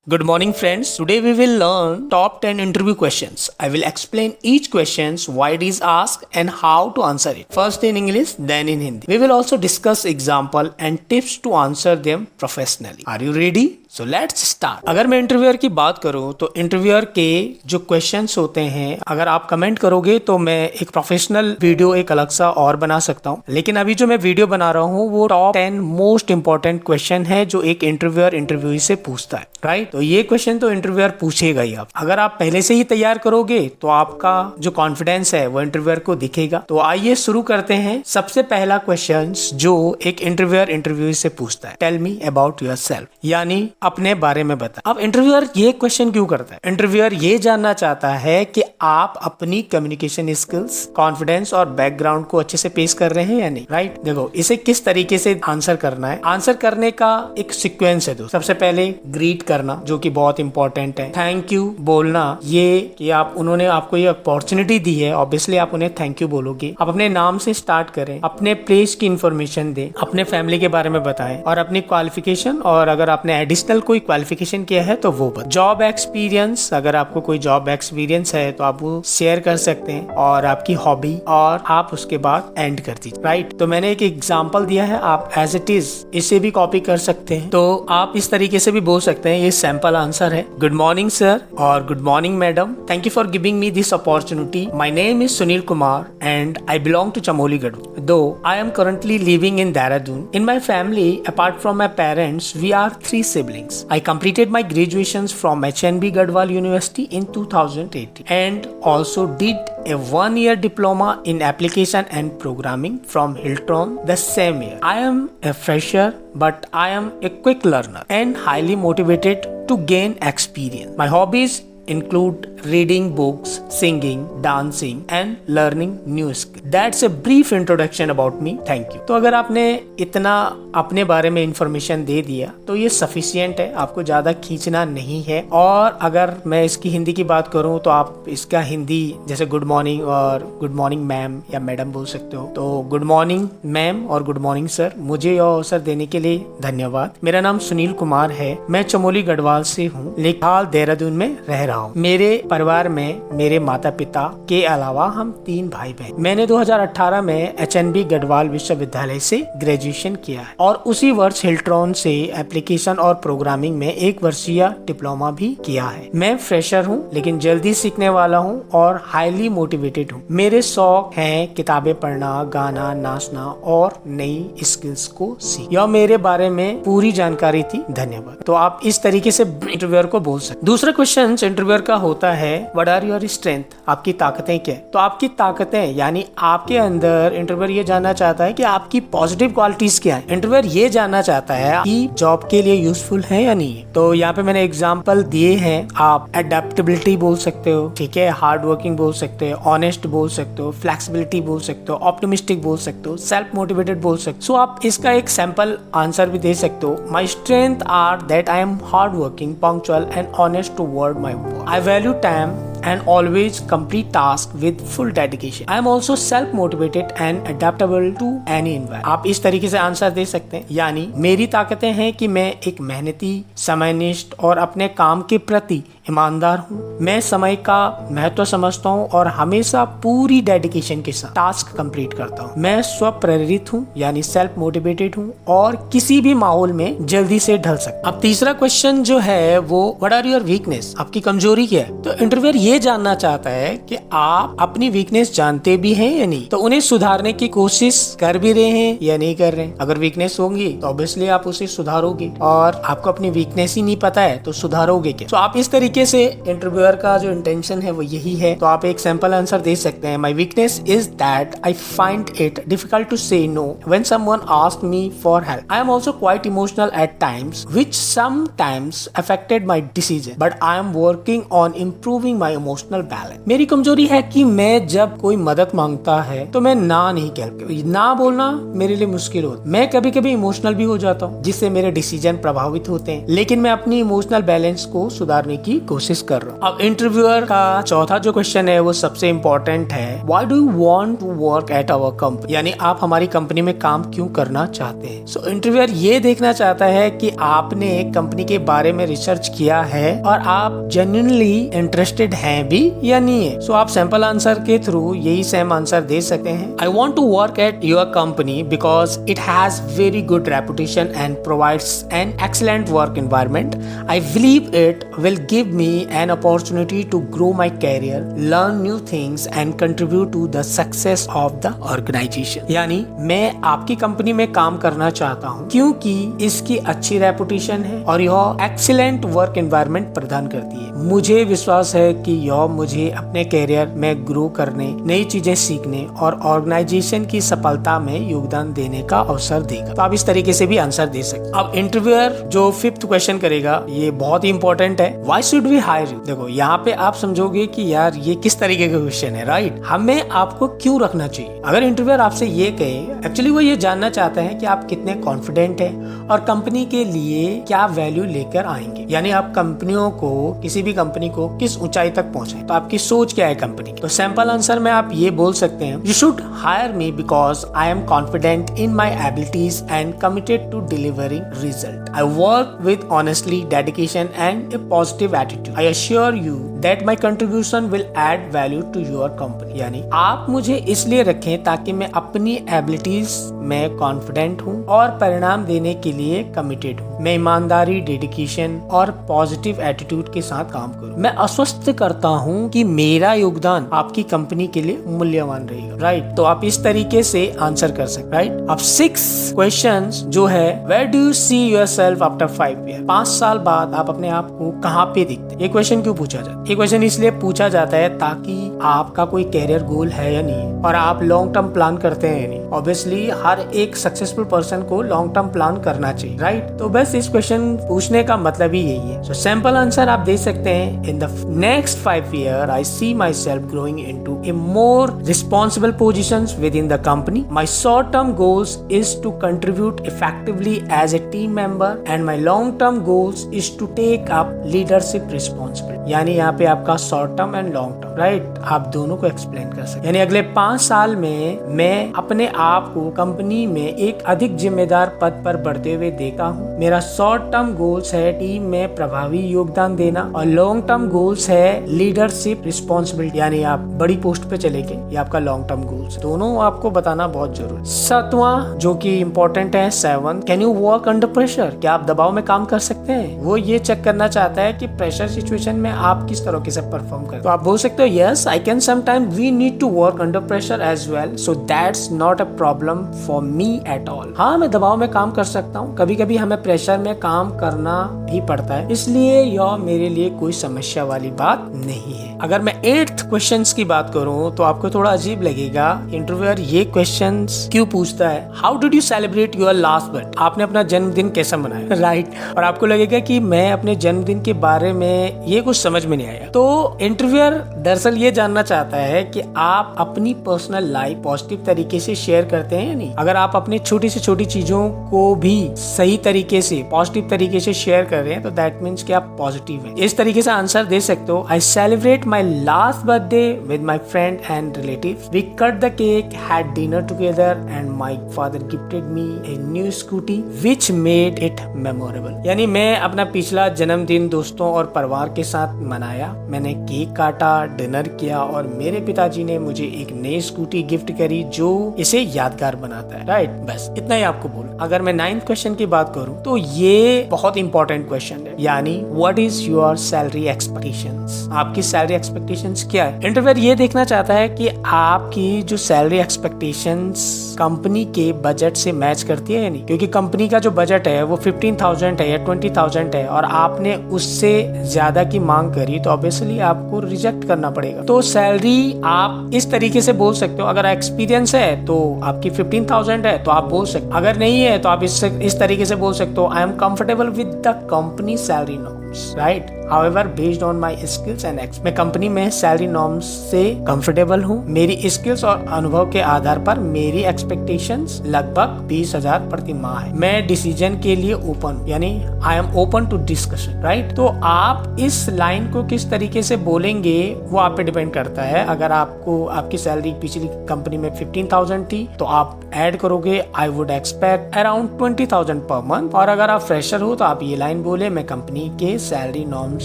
Good morning friends. Today we will learn top 10 interview questions. I will explain each questions, why it is asked and how to answer it. First in English, then in Hindi. We will also discuss example and tips to answer them professionally. Are you ready? So let's start. अगर मैं interviewer की बात करूं तो interviewer के जो questions होते हैं, अगर आप कमेंट करोगे तो मैं एक प्रोफेशनल वीडियो एक अलग सा और बना सकता हूं, लेकिन अभी जो मैं वीडियो बना रहा हूं वो टॉप 10 मोस्ट इंपॉर्टेंट क्वेश्चन है जो एक इंटरव्यूअर इंटरव्यूई से पूछता है, राइट? तो ये क्वेश्चन तो इंटरव्यूअर पूछेगा ही। आप अगर आप पहले से ही तैयार करोगे तो आपका जो कॉन्फिडेंस है वो इंटरव्यूअर को दिखेगा। तो आइए शुरू करते हैं। सबसे पहला क्वेश्चन जो एक इंटरव्यूअर इंटरव्यूअर से पूछता है, टेल मी अबाउट योरसेल्फ, यानी अपने बारे में बता। अब इंटरव्यूअर ये क्वेश्चन क्यों करता है? इंटरव्यूअर ये जानना चाहता है कि आप अपनी कम्युनिकेशन स्किल्स, कॉन्फिडेंस और बैकग्राउंड को अच्छे से पेश कर रहे हैं या नहीं, राइट? देखो, इसे किस तरीके से आंसर करना है। आंसर करने का एक सीक्वेंस है दोस्तों। सबसे पहले ग्रीट करना, जो कि बहुत इंपॉर्टेंट है। थैंक यू बोलना, ये कि आप उन्होंने आपको ये अपॉर्चुनिटी दी है, ऑब्वियसली आप उन्हें थैंक यू बोलोगे। आप अपने नाम से स्टार्ट करें, अपने प्लेस की इंफॉर्मेशन दें, अपने फैमिली के बारे में बताएं और अपनी क्वालिफिकेशन, और अगर आपने एडिशनल कोई क्वालिफिकेशन किया है तो वो बताएं। जॉब एक्सपीरियंस, अगर आपको कोई जॉब एक्सपीरियंस है तो आप वो शेयर कर सकते हैं, और आपकी हॉबी, और आप उसके बाद एंड कर दीजिए, राइट? तो मैंने एक एग्जांपल दिया है, आप एज इट इज इसे भी कॉपी कर सकते हैं। तो आप इस तरीके से भी बोल सकते हैं, ये सैंपल आंसर है। गुड मॉर्निंग सर और good morning madam, thank you for giving me this opportunity. My name is Sunil Kumar and I belong to Chamoli Garhwal, though I am currently living in Dehradun. In my family, apart from my parents, we are 3 siblings. I completed my graduations from HNB Garhwal University in 2018 and also did a 1-year diploma in application and programming from Hilton the same year. I am a fresher, but I am a quick learner and highly motivated to gain experience. My hobbies include reading books, singing, dancing and learning new skills. That's a brief introduction about me. Thank you. तो अगर आपने इतना अपने बारे में information दे दिया तो ये सफिशिएंट है, आपको ज्यादा खींचना नहीं है। और अगर मैं इसकी हिंदी की बात करूं तो आप इसका हिंदी जैसे गुड मॉर्निंग और गुड मॉर्निंग मैम या मैडम बोल सकते हो। तो गुड मॉर्निंग मैम और गुड मॉर्निंग सर, मुझे यह अवसर देने के लिए धन्यवाद। मेरा नाम सुनील कुमार है, मैं चमोली गढ़वाल से हूँ, लेकिन हाल देहरादून में रह रहा हूँ। मेरे परिवार में मेरे माता पिता के अलावा हम 3 भाई बहन। मैंने 2018 में HNB गढ़वाल विश्वविद्यालय से ग्रेजुएशन किया है और उसी वर्ष हिल्ट्रॉन से एप्लीकेशन और प्रोग्रामिंग में 1 वर्षीय डिप्लोमा भी किया है। मैं फ्रेशर हूँ लेकिन जल्दी सीखने वाला हूँ और हाईली मोटिवेटेड हूँ। मेरे शौक हैं किताबें पढ़ना, गाना, नाचना और नई स्किल्स को सीखना। यह मेरे बारे में पूरी जानकारी थी। धन्यवाद। तो आप इस तरीके से इंटरव्यूअर को बोल सकते। दूसरा क्वेश्चन इंटरव्यूअर का होता है, व्हाट आर योर स्ट्रेंथ, आपकी ताकतें क्या? तो आपकी ताकतें यानी आपके अंदर इंटरव्यूअर ये जानना चाहता है कि आपकी पॉजिटिव क्वालिटीज क्या है। इंटरव्यूअर ये जानना चाहता है कि जॉब के लिए यूजफुल है या नहीं। तो यहाँ पे मैंने एग्जांपल दिए हैं। आप एडेप्टेबिलिटी बोल सकते हो, ठीक है, हार्ड वर्किंग बोल सकते हो, ऑनेस्ट बोल सकते हो, फ्लेक्सिबिलिटी बोल सकते हो, ऑप्टिमिस्टिक बोल सकते हो, सेल्फ मोटिवेटेड बोल सकते हो। सो आप इसका एक सैंपल आंसर भी दे सकते हो। My strength are that I am hard working, punctual and honest toward my work. I value time and always complete tasks with full dedication. I am also self-motivated and adaptable to any environment. आप इस तरीके से answer दे सकते हैं, यानी मेरी ताकतें हैं कि मैं एक मेहनती, समयनिष्ठ और अपने काम के प्रति ईमानदार हूँ। मैं समय का महत्व समझता हूँ और हमेशा पूरी डेडिकेशन के साथ टास्क कंप्लीट करता हूँ। मैं स्व प्रेरित हूँ यानी सेल्फ मोटिवेटेड हूँ और किसी भी माहौल में जल्दी से ढल सकता। अब तीसरा क्वेश्चन जो है वो व्हाट आर योर वीकनेस, आपकी कमजोरी क्या है? तो इंटरव्यूअर ये जानना चाहता है कि आप अपनी वीकनेस जानते भी हैं या नहीं, तो उन्हें सुधारने की कोशिश कर भी रहे हैं या नहीं कर रहे हैं। अगर वीकनेस होंगी तो ऑब्वियसली आप उसे सुधारोगे, और आपको अपनी वीकनेस ही नहीं पता है तो सुधारोगे क्या? तो आप इस तरीके से इंटरव्यूअर का जो इंटेंशन है वो यही है। तो आप एक सैंपल आंसर दे सकते हैं। My weakness is that I find it difficult to say no when someone asks me for help. I am also quite emotional at times which sometimes affected my decision, but I am working on improving my emotional balance. मेरी कमजोरी है कि मैं जब कोई मदद मांगता है तो मैं ना नहीं कहता, ना बोलना मेरे लिए मुश्किल होता है। मैं कभी कभी इमोशनल भी हो जाता हूँ जिससे मेरे डिसीजन प्रभावित होते हैं, लेकिन मैं अपनी इमोशनल बैलेंस को सुधारने की कोशिश कर रहा हूँ। अब इंटरव्यूअर का चौथा जो क्वेश्चन है वो सबसे इम्पोर्टेंट है, why do you want to work at our company, यानी आप हमारी कंपनी में काम क्यों करना चाहते हैं। सो इंटरव्यूअर ये देखना चाहता है कि आपने कंपनी के बारे में रिसर्च किया है और आप जेन्युइनली इंटरेस्टेड हैं भी या नहीं है। सो आप सैंपल आंसर के थ्रू यही सेम आंसर दे सकते हैं। I want to work at your company because it has very good reputation and provides an excellent work environment. I believe it will give me an opportunity to grow my career, learn new things and contribute to the success of the organisation. यानी मैं आपकी company में काम करना चाहता हूँ क्योंकि इसकी अच्छी रेपुटेशन है और यह एक्सीलेंट वर्क एनवायरनमेंट प्रदान करती है। मुझे विश्वास है कि यह मुझे अपने कैरियर में ग्रो करने, नई चीजें सीखने और ऑर्गेनाइजेशन की सफलता में योगदान देने का अवसर देगा। तो आप इस तरीके से भी आंसर दे सकते। अब इंटरव्यूअर जो 5th क्वेश्चन करेगा ये बहुत ही इंपॉर्टेंट है, why should we hire you. देखो यहाँ पे आप समझोगे कि यार ये किस तरीके का क्वेश्चन है, राइट। हमें आपको क्यों रखना चाहिए। अगर इंटरव्यूअर आपसे ये कहे, एक्चुअली वो ये जानना चाहता है कि आप कितने कॉन्फिडेंट हैं और कंपनी के लिए क्या वैल्यू लेकर आएंगे, यानी आप कंपनियों को, किसी भी कंपनी को किस ऊंचाई तक पहुंचे, तो आपकी सोच क्या है कंपनी की। तो सैंपल आंसर में आप ये बोल सकते हैं, you should hire me because I am confident in my abilities and committed to delivering result. I work with honestly, dedication and a positive attitude. I assure you that my contribution will add value to your company. यानी आप मुझे इसलिए रखें ताकि मैं अपनी abilities में confident हूँ और परिणाम देने के लिए कमिटेड हूँ। मैं ईमानदारी, डेडिकेशन और पॉजिटिव एटीट्यूड के साथ काम करूँ। मैं आश्वस्त करता हूँ कि मेरा योगदान आपकी कंपनी के लिए मूल्यवान रहेगा, राइट। तो आप इस तरीके से आंसर कर सकते, राइट। अब 6 क्वेश्चंस जो है, where do you see yourself after 5 year. 5 साल बाद आप अपने आप को कहाँ पे दिखते हैं। ये क्वेश्चन क्यों पूछा जाता है। ये क्वेश्चन इसलिए पूछा जाता है ताकि आपका कोई कैरियर गोल है या नहीं और आप लॉन्ग टर्म प्लान करते हैं या नहीं। ऑब्वियसली हर एक सक्सेसफुल पर्सन को लॉन्ग टर्म प्लान करना चाहिए, राइट। तो बस इस क्वेश्चन पूछने का मतलब ही यही है। सो सिंपल आंसर आप दे सकते हैं, in the next 5 year I see myself growing into a more responsible positions within the company. My short term goals is to contribute effectively as a team member and my long term goals is to take up leadership responsibility. यानी यहाँ पे आपका short term and long term, right, आप दोनों को explain कर सकते। यानी अगले 5 साल में मैं अपने आप को कंपनी में एक अधिक जिम्मेदार पद पर बढ़ते हुए देखता हूँ। मेरा शॉर्ट टर्म गोल्स है टीम में प्रभावी योगदान देना और लॉन्ग टर्म गोल्स है लीडरशिप रिस्पॉन्सिबिलिटी, यानी आप बड़ी पोस्ट पे चले गए, ये आपका लॉन्ग टर्म गोल्स। दोनों आपको बताना बहुत जरूरी। 7वां जो कि इम्पोर्टेंट है, 7, can you work under pressure. क्या आप दबाव में काम कर सकते हैं। वो ये चेक करना चाहता है कि प्रेशर सिचुएशन में आप किस तरह से परफॉर्म करते हो। तो आप बोल सकते हो, yes I can sometime we need to work under pressure as well, so that's not a problem for me at all. हाँ, मैं दबाव में काम कर सकता हूँ, कभी कभी हमें प्रेशर में काम करना भी पड़ता है, इसलिए यह मेरे लिए कोई समस्या वाली बात नहीं है। अगर मैं 8th क्वेश्चन की बात करूँ तो आपको थोड़ा अजीब लगेगा, इंटरव्यूअर ये क्वेश्चन क्यों पूछता है, how did you celebrate your last birthday. आपने अपना जन्मदिन कैसा मनाया, राइट। और आपको लगेगा कि मैं अपने जन्मदिन के बारे में ये कुछ समझ में नहीं आया। तो इंटरव्यूअर दरअसल ये जानना चाहता है कि आप अपनी पर्सनल लाइफ पॉजिटिव तरीके से शेयर करते हैं या नहीं। अगर आप अपनी छोटी से छोटी चीजों को भी सही तरीके से, पॉजिटिव तरीके से शेयर कर रहे हैं तो दैट मीन्स कि आप पॉजिटिव हैं। इस तरीके से आंसर दे सकते हो, I celebrate my last birthday with my friend and relative, we cut the cake, had dinner together and my father gifted me a new scooty which made it memorable. यानी मैं अपना पिछला जन्मदिन दोस्तों और परिवार के साथ मनाया, मैंने केक काटा, डिनर किया और मेरे पिताजी ने मुझे एक नई स्कूटी गिफ्ट करी जो इसे यादगार बनाता है, राइट। बस इतना ही आपको बोलूं। अगर मैं 9th क्वेश्चन की बात करूं तो ये बहुत इंपॉर्टेंट क्वेश्चन है, यानी what is your salary expectations. आपकी सैलरी एक्सपेक्टेशंस क्या है। इंटरव्यूअर ये देखना चाहता है कि आपकी जो सैलरी एक्सपेक्टेशंस कंपनी के बजट से मैच करती है या नहीं, क्योंकि कंपनी का जो बजट है वो 15,000 है या 20,000 है और आपने उससे ज्यादा की मांग करी तो ऑब्वियसली आपको रिजेक्ट करना पड़ेगा। तो सैलरी आप इस तरीके से बोल सकते हो, अगर एक्सपीरियंस है तो आपकी 15,000 है तो आप बोल सकते, अगर नहीं है तो आप इस तरीके से बोल सकते हो, I am comfortable with the company salary now. Norms, right. However based on my skills and मैं कंपनी में सैलरी नॉर्म्स से कंफर्टेबल हूँ। मेरी स्किल्स और अनुभव के आधार पर मेरी एक्सपेक्टेशंस लगभग 20,000 प्रति माह है। मैं डिसीजन के लिए ओपन, यानी I am open to discussion, right. तो आप इस लाइन को किस तरीके से बोलेंगे वो आप पे डिपेंड करता है। अगर आपको आपकी सैलरी पिछली कंपनी में 15,000 थी तो आप ऐड करोगे I would expect around 20,000 per month. और अगर आप फ्रेशर हो तो आप ये लाइन बोले मैं कंपनी के सैलरी नॉर्म्स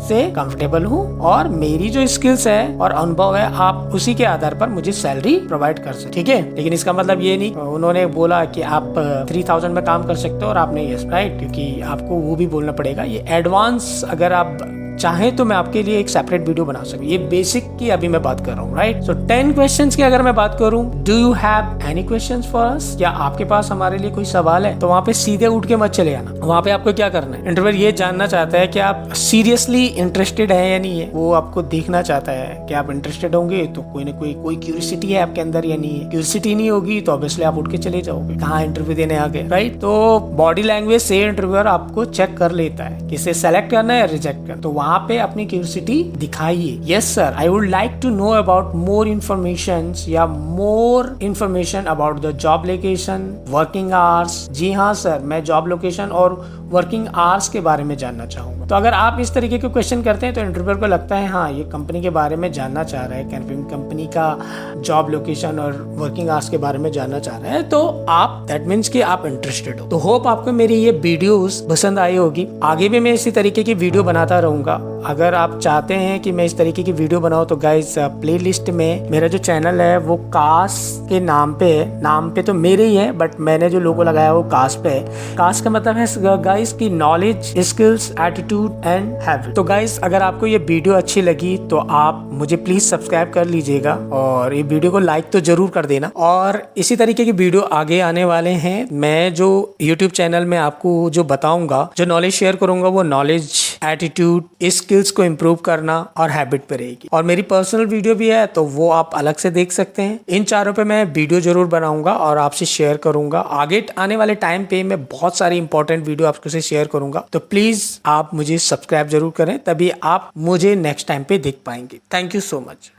से कंफर्टेबल हूँ और मेरी जो स्किल्स है और अनुभव है आप उसी के आधार पर मुझे सैलरी प्रोवाइड कर सकते, ठीक है। लेकिन इसका मतलब ये नहीं उन्होंने बोला कि आप 3,000 में काम कर सकते हो और आपने यस, राइट, क्योंकि आपको वो भी बोलना पड़ेगा। ये एडवांस अगर आप चाहें तो मैं आपके लिए एक सेपरेट वीडियो बना सकूं। ये बेसिक की अभी मैं बात कर रहा हूँ, राइट। सो 10 क्वेश्चंस की अगर मैं बात करूं, do you have any questions for us? क्या आपके पास हमारे लिए कोई सवाल है? तो वहाँ पे सीधे उठ के मत चले आना। वहाँ पे आपको क्या करना है, इंटरव्यूअर ये जानना चाहता है कि आप सीरियसली इंटरेस्टेड है या नहीं है। वो आपको देखना चाहता है कि आप इंटरेस्टेड होंगे तो कोई ना कोई क्यूरियोसिटी है आपके अंदर या नहीं है। क्यूरियोसिटी नहीं होगी तो ऑब्वियसली आप उठ के चले जाओगे, कहाँ इंटरव्यू देने आ गए, राइट। तो बॉडी लैंग्वेज से इंटरव्यूअर आपको चेक कर लेता है किसे सेलेक्ट करना है या रिजेक्ट करना। तो वहाँ पे अपनी क्यूरियोसिटी दिखाइए। Yes sir, I would like to know about more information या more information about the job location, working hours. जी हाँ सर, मैं जॉब लोकेशन और वर्किंग आवर्स के बारे में जानना चाहूंगा। तो अगर आप इस तरीके के क्वेश्चन करते हैं तो इंटरव्यूअर को लगता है हाँ ये कंपनी के बारे में जानना चाह रहा है, कंपनी का जॉब लोकेशन और वर्किंग आवर्स के बारे में जानना चाह रहा है, तो आप दैट मीन्स कि आप इंटरेस्टेड हो। तो होप आपको मेरी ये वीडियोस पसंद आई होगी। आगे भी मैं इसी तरीके की वीडियो बनाता रहूंगा। अगर आप चाहते हैं कि मैं इस तरीके की वीडियो बनाऊं तो गाइस प्लेलिस्ट में मेरा जो चैनल है वो कास के नाम पे है। नाम पे तो मेरे ही है बट मैंने जो लोगो लगाया वो कास पे है। कास का मतलब है गाइस की knowledge, skills, attitude and habit. तो गाइस अगर आपको ये वीडियो अच्छी लगी तो आप मुझे प्लीज सब्सक्राइब कर लीजिएगा और ये वीडियो को लाइक तो जरूर कर देना। और इसी तरीके की वीडियो आगे आने वाले हैं। मैं जो यूट्यूब चैनल में आपको जो बताऊंगा, जो नॉलेज शेयर करूंगा वो नॉलेज, एटीट्यूड, स्किल्स को इम्प्रूव करना और हैबिट पे रहेगी। और मेरी पर्सनल वीडियो भी है तो वो आप अलग से देख सकते हैं। इन चारों पे मैं वीडियो जरूर बनाऊंगा और आपसे शेयर करूंगा। आगे आने वाले टाइम पे मैं बहुत सारी इंपॉर्टेंट वीडियो आपसे शेयर करूंगा। तो प्लीज आप मुझे सब्सक्राइब जरूर करें, तभी आप मुझे नेक्स्ट टाइम पे देख पाएंगे। Thank you so much.